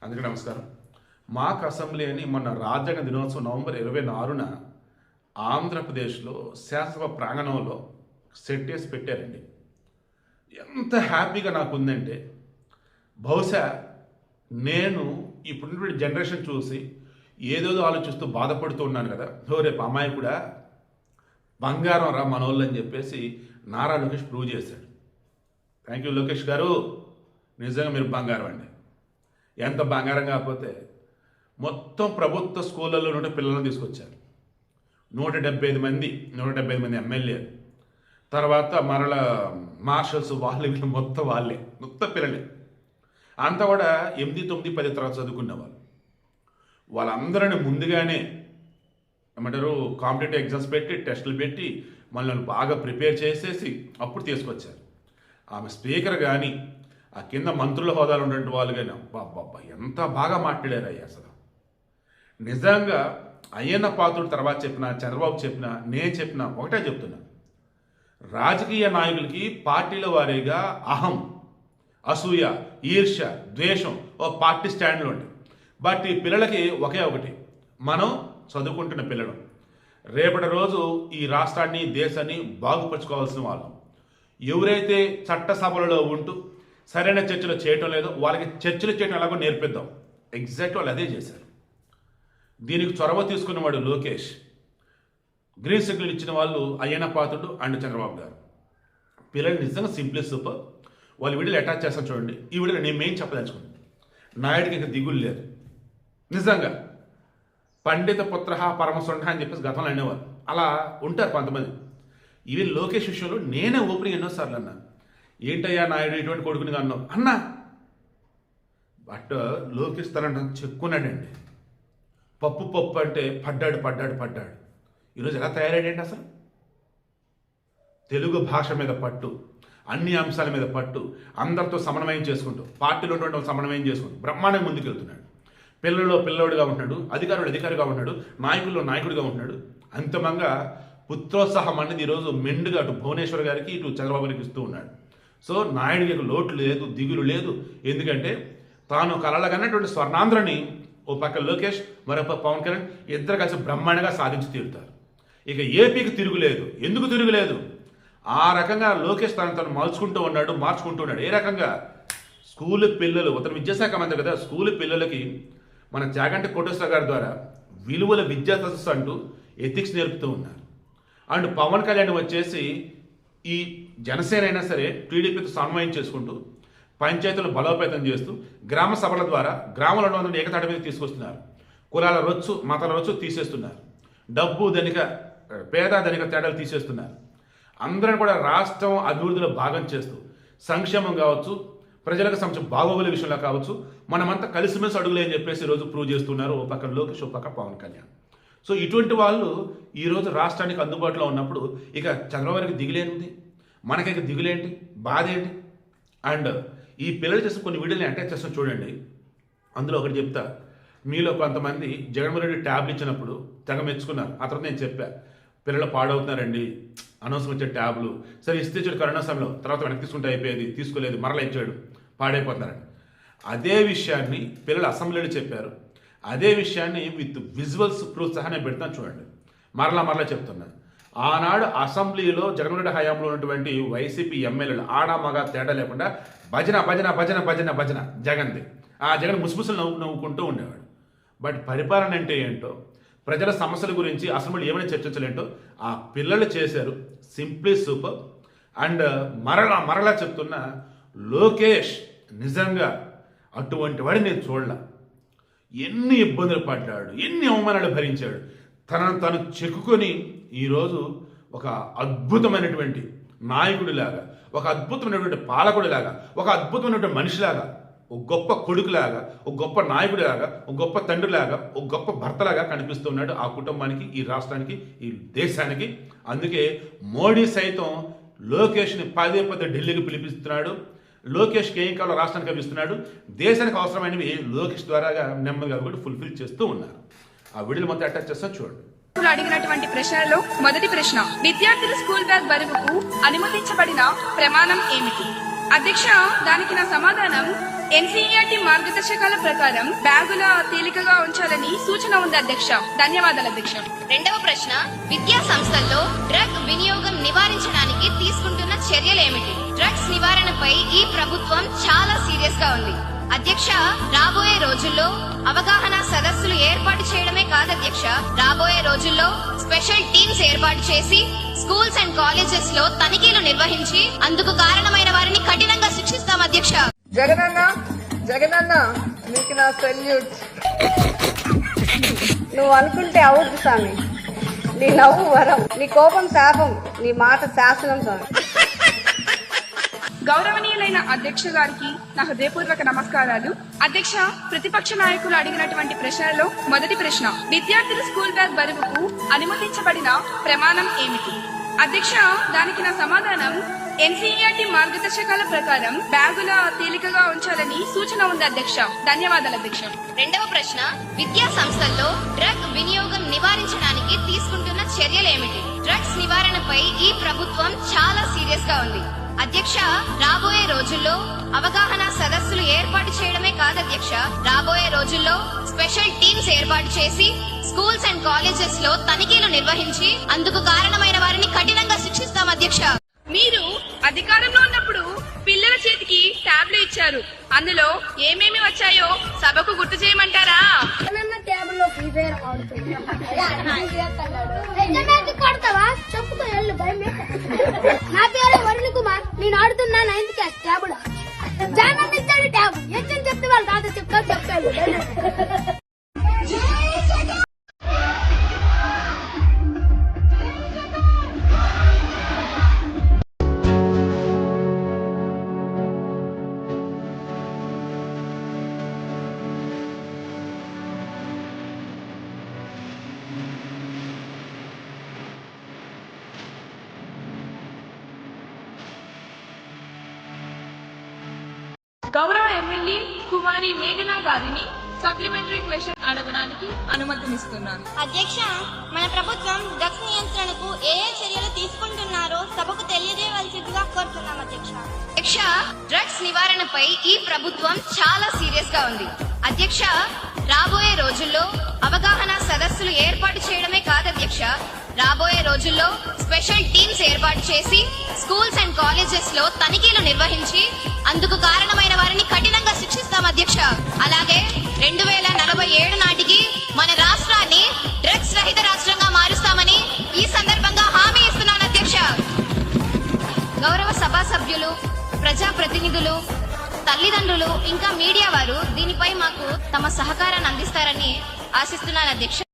అందరికీ నమస్కారం. మాక్ అసెంబ్లీ అని మొన్న రాజ్యాంగ దినోత్సవం నవంబర్ 24న ఆంధ్రప్రదేశ్లో శాసనసభ ప్రాంగణంలో సెట్ చేసి పెట్టారండి. ఎంత హ్యాపీగా నాకు ఉందంటే, బహుశా నేను ఇప్పుడున్నటువంటి జనరేషన్ చూసి ఏదేదో ఆలోచిస్తూ బాధపడుతూ ఉన్నాను కదా, రేపు అమ్మాయి కూడా బంగారం రా మనోళ్ళు అని చెప్పేసి నారా లోకేష్ ప్రూవ్ చేశాడు. థ్యాంక్ యూ లోకేష్ గారు, నిజంగా మీరు బంగారం అండి. ఎంత బంగారం కాకపోతే మొత్తం ప్రభుత్వ స్కూళ్ళల్లో నుండి పిల్లలను తీసుకొచ్చారు. 175 మంది ఎమ్మెల్యేలు, తర్వాత మరల మార్షల్స్, వీళ్ళు మొత్తం పిల్లలే. అంతా కూడా 8, 9, 10 తరగతి చదువుకున్న వాళ్ళందరినీ ముందుగానే ఏమంటారు కాంపిటేటివ్ ఎగ్జామ్స్ పెట్టి, టెస్టులు పెట్టి మనల్ని బాగా ప్రిపేర్ చేసేసి అప్పుడు తీసుకొచ్చారు. ఆమె స్పీకర్ కానీ, ఆ కింద మంత్రుల హోదాలు ఉన్నటువంటి వాళ్ళు కానీ అబ్బా ఎంత బాగా మాట్లాడారు అయ్యా. అసలు నిజంగా అయ్యన్న పాత్రుడు తర్వాత చెప్పినా, చంద్రబాబు చెప్పినా, నేను చెప్పినా ఒకటే చెప్తున్నా, రాజకీయ నాయకులకి పార్టీల వారీగా అహం, అసూయ, ఈర్ష్య, ద్వేషం ఓ పార్టీ స్టాండ్లో ఉంది. బట్ ఈ పిల్లలకి ఒకే ఒకటి, మనం చదువుకుంటున్న పిల్లలు రేపటి రోజు ఈ రాష్ట్రాన్ని, దేశాన్ని బాగుపరుచుకోవాల్సిన వాళ్ళు. ఎవరైతే చట్టసభలలో ఉంటూ సరైన చర్చలు చేయటం లేదో వాళ్ళకి చర్చలు చేయడం ఎలాగో నేర్పిద్దాం. ఎగ్జాక్ట్ వాళ్ళు అదే చేశారు. దీనికి చొరవ తీసుకున్నవాడు లోకేష్, గ్రీన్ సిగ్నల్ ఇచ్చిన వాళ్ళు అయ్యన్న పాత్రుడు అండ్ చంద్రబాబు గారు. పిల్లలు నిజంగా సింప్లీ సూపర్. వాళ్ళు వీడియోలు అటాచ్ చేస్తాను చూడండి. ఈ వీడియో నేను ఏం చెప్పదలుచుకున్నాను, నాయుడికి ఇంకా దిగులు లేదు. నిజంగా పండిత పుత్ర పరమసొండ అని చెప్పేసి గతంలో అనేవారు. అలా ఉంటారు కొంతమంది. ఈవెన్ లోకేష్ విషయంలో నేనే ఓపెనింగ్ ఎన్నోసార్లు అన్నా, ఏంటయ్యా నాయుడు ఇటువంటి కొడుకుని అన్నావు అన్నా. బట్ లోకేష్ తన చెక్కున్నాడండి. పప్పు అంటే పడ్డాడు. ఈరోజు ఎలా తయారయ్యాడండి అసలు? తెలుగు భాష మీద పట్టు, అన్ని అంశాల మీద పట్టు, అందరితో సమన్వయం చేసుకుంటూ, పార్టీలో ఉన్నటువంటి సమన్వయం చేసుకుంటూ బ్రహ్మాండంగా ముందుకెళ్తున్నాడు. పిల్లల్లో పిల్లోడిగా ఉంటున్నాడు, అధికారిగా ఉంటున్నాడు, నాయకుల్లో నాయకుడిగా ఉంటున్నాడు. అంతిమంగా పుత్రోత్సాహం అనేది ఈరోజు మెండుగా అటు భువనేశ్వర్ గారికి, ఇటు చంద్రబాబు గారికి ఇస్తూ ఉన్నాడు. సో నాయుడికి లోటు లేదు, దిగులు లేదు. ఎందుకంటే తాను కలలుగన్నటువంటి స్వర్ణాంధ్రని ఓ పక్క లోకేష్, మరొక పవన్ కళ్యాణ్ ఇద్దరు కలిసి బ్రహ్మాండంగా సాధించి తీరుతారు. ఇక ఏపీకి తిరుగులేదు. ఎందుకు తిరుగులేదు? ఆ రకంగా లోకేష్ తను మార్చుకుంటూ ఉన్నాడు. ఏ రకంగా? స్కూల్ పిల్లలు, అతను విద్యాశాఖ మంత్రి కదా, స్కూల్ పిల్లలకి మన జాగంటి కోటేశ్వర గారి ద్వారా విలువల విద్యా సదస్సు అంటూ ఎథిక్స్ నేర్పుతూ ఉన్నారు. అండ్ పవన్ కళ్యాణ్ వచ్చేసి ఈ జనసేన అయినా సరే టీడీపీతో సమన్వయం చేసుకుంటూ పంచాయతీలు బలోపేతం చేస్తూ గ్రామ సభల ద్వారా గ్రామంలో ఉన్న ఏకతాటి మీద తీసుకొస్తున్నారు. కులాల రొచ్చు, మతాల రొచ్చు తీసేస్తున్నారు. డబ్బు ధనిక, పేద ధనిక తేడాలు తీసేస్తున్నారు. అందరం కూడా రాష్ట్రం అభివృద్ధిలో భాగం చేస్తూ సంక్షేమం కావచ్చు, ప్రజలకు సంబంధించిన బాగోగుల విషయంలో కావచ్చు, మనమంతా కలిసిమెలిసి అడుగులే అని చెప్పేసి ఈరోజు ప్రూవ్ చేస్తున్నారు. ఓ పక్క లోకేష్, ఓ పక్క పవన్ కళ్యాణ్. సో ఇటువంటి వాళ్ళు ఈరోజు రాష్ట్రానికి అందుబాటులో ఉన్నప్పుడు ఇక చంద్రబాబు గారికి దిగులేనిది, మనకి దిగులేంటి, బాధ ఏంటి? అండ్ ఈ పిల్లలు చేసిన కొన్ని వీడియోని అటాచ్ చేస్తాం చూడండి. అందులో ఒకటి చెప్తా, మీలో కొంతమంది జగన్మోహన్ రెడ్డి ట్యాబ్లు ఇచ్చినప్పుడు తెగ మెచ్చుకున్నారు. ఆ తర్వాత నేను చెప్పా, పిల్లలు పాడవుతున్నారండి, అనవసరం వచ్చే ట్యాబ్లు. సరే ఇస్తే ఇచ్చాడు కరోనా సమయంలో, తర్వాత వెనక్కి తీసుకుంటే అయిపోయేది, తీసుకోలేదు, మరలా ఇచ్చాడు, పాడైపోతున్నారండి. అదే విషయాన్ని పిల్లలు అసెంబ్లీలో చెప్పారు. అదే విషయాన్ని విత్ విజువల్స్ ప్రూఫ్ సహా నేను పెడతాను చూడండి. మరలా చెప్తున్నా, ఆనాడు అసెంబ్లీలో జగన్మోహన్ రెడ్డి హయాంలో ఉన్నటువంటి వైసీపీ ఎమ్మెల్యేలు ఆడ మగ తేడా లేకుండా భజన జగన్ది. ఆ జగన్ ముసుముసులు నవ్వుకుంటూ ఉండేవాడు. బట్ పరిపాలన అంటే ఏంటో, ప్రజల సమస్యల గురించి అసెంబ్లీ ఏమైనా చర్చించలేంటో ఆ పిల్లలు చేశారు. Simply super. అండ్ మరలా చెప్తున్నా, లోకేష్ నిజంగా అటువంటి వాడి నేను చూడలే. ఎన్ని ఇబ్బందులు పడ్డాడు, ఎన్ని అవమానాలు భరించాడు. తను చెక్కుకొని ఈరోజు ఒక అద్భుతమైనటువంటి నాయకుడిలాగా, ఒక అద్భుతమైనటువంటి పాలకుడిలాగా, ఒక అద్భుతమైనటువంటి మనిషిలాగా, ఒక గొప్ప కొడుకులాగా, ఒక గొప్ప నాయకుడిలాగా, ఒక గొప్ప తండ్రిలాగా, ఒక గొప్ప భర్తలాగా కనిపిస్తున్నాడు ఆ కుటుంబానికి, ఈ రాష్ట్రానికి, ఈ దేశానికి. అందుకే మోడీ సైతం లోకేష్ని పదే ఢిల్లీకి పిలిపిస్తున్నాడు. లోకేష్కి ఏం కావాలో రాష్ట్రానికి కనిపిస్తున్నాడు. దేశానికి అవసరమైనవి లోకేష్ ద్వారాగా నెమ్మదిగా కూడా ఫుల్ఫిల్ చేస్తూ ఉన్నారు. ఆ వీడియోలు మొత్తం అటాచ్ చేస్తా చూడండి. అడిగినటువంటి ప్రశ్నలో మొదటి ప్రశ్న, విద్యార్థుల స్కూల్ బ్యాగ్ బరువుకు అనుమతించబడిన ప్రమాణం ఏమిటి? అధ్యక్ష, దానికి నా సమాధానం ఎన్సీఈఆర్టీ మార్గదర్శకాల ప్రకారం బ్యాగుల తేలికగా ఉంచాలని సూచన ఉంది అధ్యక్ష. ధన్యవాదాలు అధ్యక్ష. రెండవ ప్రశ్న, విద్యా సంస్థల్లో డ్రగ్ వినియోగం నివారించడానికి తీసుకుంటున్న చర్యలేమిటి? డ్రగ్స్ నివారణపై ఈ ప్రభుత్వం చాలా సీరియస్ గా ఉంది అధ్యక్ష. రాబోయే రోజుల్లో అవగాహన సదస్సులు ఏర్పాటు చేయడమే కాదు అధ్యక్ష, రాబోయే రోజుల్లో స్పెషల్ టీమ్స్ ఏర్పాటు చేసి స్కూల్స్ అండ్ కాలేజెస్ లో తనిఖీలు నిర్వహించి అందుకు కారణమైన వారిని కఠినంగా శిక్షిస్తాం అధ్యక్ష. జగనన్న నీకు నా సెల్యూట్. నువ్వు అనుకుంటే అవుద్దు స్వామి. నీ నవ్వు వరం, నీ కోపం శాపం, నీ మాట శాసనం స్వామి. గౌరవనీయులైన అధ్యక్ష గారికి నా హృదయపూర్వక నమస్కారాలు. అధ్యక్ష, ప్రతిపక్ష నాయకులు అడిగినటువంటి ప్రశ్నలలో మొదటి ప్రశ్న, విద్యార్థుల స్కూల్ బ్యాగ్ బరువుకు అనుమతించబడిన ప్రమాణం ఏమిటి? అధ్యక్ష, దానికి నా సమాధానం ఎన్సీఈఆర్టీ మార్గదర్శకాల ప్రకారం బ్యాగుల తేలికగా ఉంచాలని సూచన ఉంది అధ్యక్ష. ధన్యవాదాలు అధ్యక్ష. రెండవ ప్రశ్న, విద్యా సంస్థల్లో డ్రగ్ వినియోగం నివారించడానికి తీసుకుంటున్న చర్యలేమిటి? డ్రగ్స్ నివారణపై ఈ ప్రభుత్వం చాలా సీరియస్ గా ఉంది అధ్యక్ష. రాబోయే రోజుల్లో అవగాహన సదస్సులు ఏర్పాటు చేయడమే కాదు అధ్యక్ష, రాబోయే రోజుల్లో స్పెషల్ టీమ్స్ ఏర్పాటు చేసి స్కూల్స్ అండ్ కాలేజెస్ లో తనిఖీలు నిర్వహించి అందుకు కారణమైన వారిని కఠినంగా శిక్షిస్తాం అధ్యక్ష. మీరు అధికారంలో ఉన్నప్పుడు పిల్లల చేతికి ట్యాబ్లు ఇచ్చారు. అందులో ఏమేమి వచ్చాయో సభకు గుర్తు చేయమంటారా? టేబుల్లో ఫ్రీ ఫైర్ కొడతావా? చెప్పుకో వెళ్ళు, భయం. నా పేరు వరుణ్ కుమార్, నేను ఆడుతున్నా 9th క్లాస్ టేబుల్. జానన్ ఇచ్చాడు ట్యాబ్. ఎచ్చని చెప్తే వాళ్ళు తాత చెప్తాడు. గౌరవ ఎమ్మెల్యే కుమారి మేఘనా గారిని సప్లిమెంటరీ క్వశ్చన్ అడగడానికి అనుమతినిస్తున్నాను. అధ్యక్ష, మన ప్రభుత్వం డ్రగ్స్ నియంత్రణకు ఏ చర్యలు తీసుకుంటున్నారో సభకు తెలియజేయవలసిందిగా కోరుతున్నాం అధ్యక్ష. అధ్యక్ష, డ్రగ్స్ నివారణపై ఈ ప్రభుత్వం చాలా సీరియస్ గా ఉంది అధ్యక్ష. రాబోయే రోజుల్లో అవగాహన సదస్సులు ఏర్పాటు చేయడమే కాదు అధ్యక్ష, రాబోయే రోజుల్లో స్పెషల్ టీమ్స్ ఏర్పాటు చేసి స్కూల్స్ అండ్ కాలేజెస్ లో తనిఖీలు నిర్వహించి అందుకు కారణమైన వారిని కఠినంగా శిక్షిస్తాం అధ్యక్ష. అలాగే 2047 నాటికి మన రాష్ట్రాన్ని డ్రగ్స్ రహిత రాష్ట్రంగా మారుస్తామని ఈ సందర్భంగా హామీ ఇస్తున్నాను అధ్యక్ష. గౌరవ సభా సభ్యులు, ప్రజా ప్రతినిధులు, తల్లిదండ్రులు ఇంకా మీడియా వారు దీనిపై మాకు తమ సహకారాన్ని అందిస్తారని ఆశిస్తున్నాను అధ్యక్ష.